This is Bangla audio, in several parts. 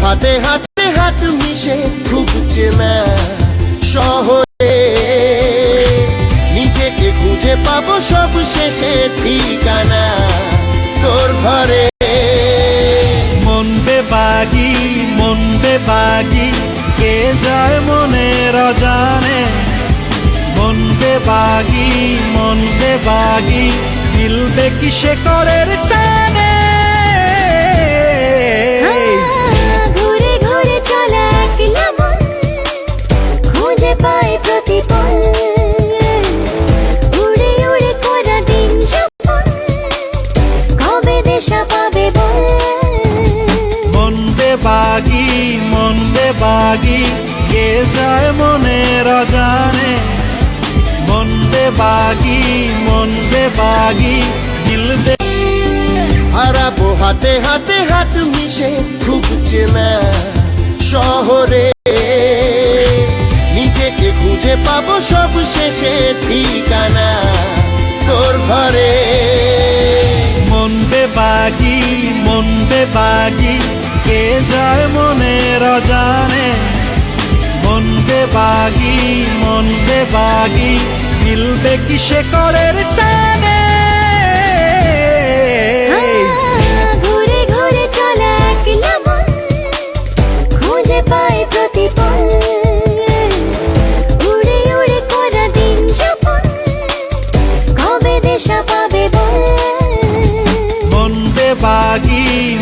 হাতে হাতে হাত মিশে খুব চেনা শহরে নিজেকে খুঁজে পাবো সব শেষে ঠিকানা তোর ঘরে। মন বেবাগি কে যায় মনের অজানে, মন বেবাগি মিলবে কিসে করের টানে। ঘুরে ঘুরে চলা একলা মন খুঁজে পায় প্রতিপল, উড়ে উড়ে করা দিন যাপন কবে দেশা পাবে বল। মন বেবাগি কে যায় মনের অজানে, মন বেবাগি মিলবে। হারাবো হাতে হাতে হাত মিশে খুব চেনা শহরে নিজেকে খুঁজে পাবো সব শেষে ঠিকানা তোর ঘরে। মন বেবাগি কে যায় মনের অজানে, মন বেবাগি মিলবে কিসে করের টানে। ঘুরে ঘুরে চলা একলা মন খুঁজে পায় প্রতিপল, উড়ে উড়ে করা দিন যাপন কবে দেশা পাবে বল।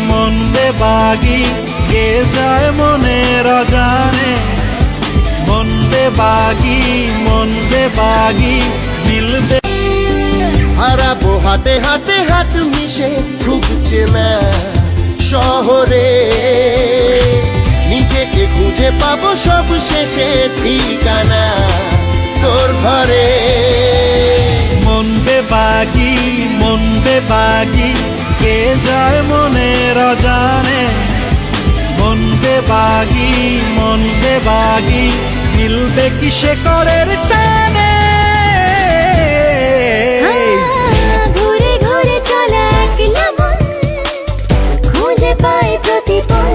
মন বেবাগি কে যায় মনের অজানে, মন বেবাগি মিলবে। হারাবো হাতে হাতে হাত মিশে খুব চেনা শহরে নিজেকে খুঁজে পাবো সব শেষে ঠিকানা তোর ঘরে। মন বেবাগি কে যায় মনের অজানে, মন বেবাগি মিলবে কিসে করের টানে। ঘুরে ঘুরে চলা একলা মন খুঁজে পায় প্রতিপল,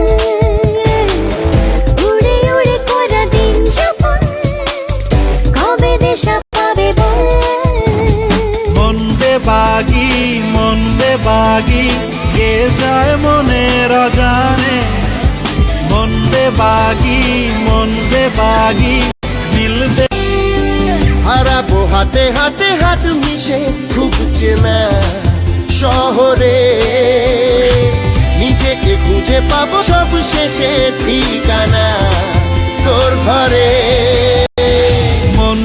উড়ে উড়ে করা দিন যাপন কবে দেশা পাবে বল। মন বেবাগি কে যায় মনের অজানে, মন বেবাগি মিলবে। হারাবো হাতে হাতে হাত মিশে খুব চেনা শহরে নিজেকে খুঁজে পাবো সব শেষে ঠিকানা তোর ঘরে। মন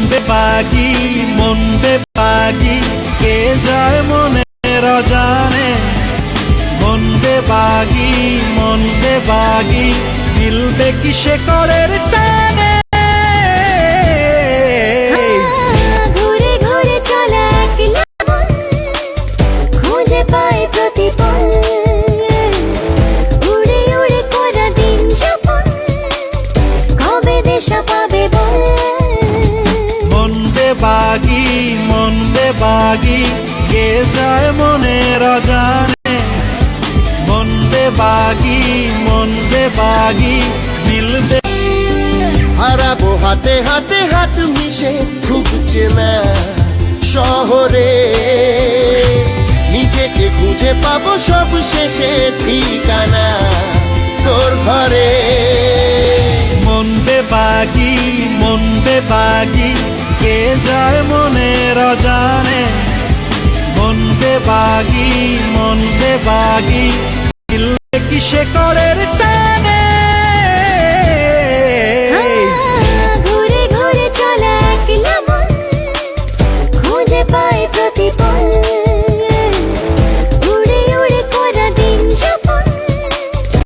বেবাগি কে যায় মনের অজানে, মন বেবাগি মিলবে কিসে করের টানে। ঘুরে ঘুরে চলা একলা মন খুঁজে পায় প্রতিপল, উড়ে উড়ে করা দিন যাপন কবে দেশা পাবে বল। মন বেবাগি কে যায় মনের অজানে, মন বেবাগি মিলবে। হারাবো হাতে হাতে হাত মিশে খুব চেনা শহরে নিজেকে খুঁজে পাবো সব শেষে ঠিকানা তোর ঘরে। মন বেবাগি কে যায় মনের অজানে, মন বেবাগি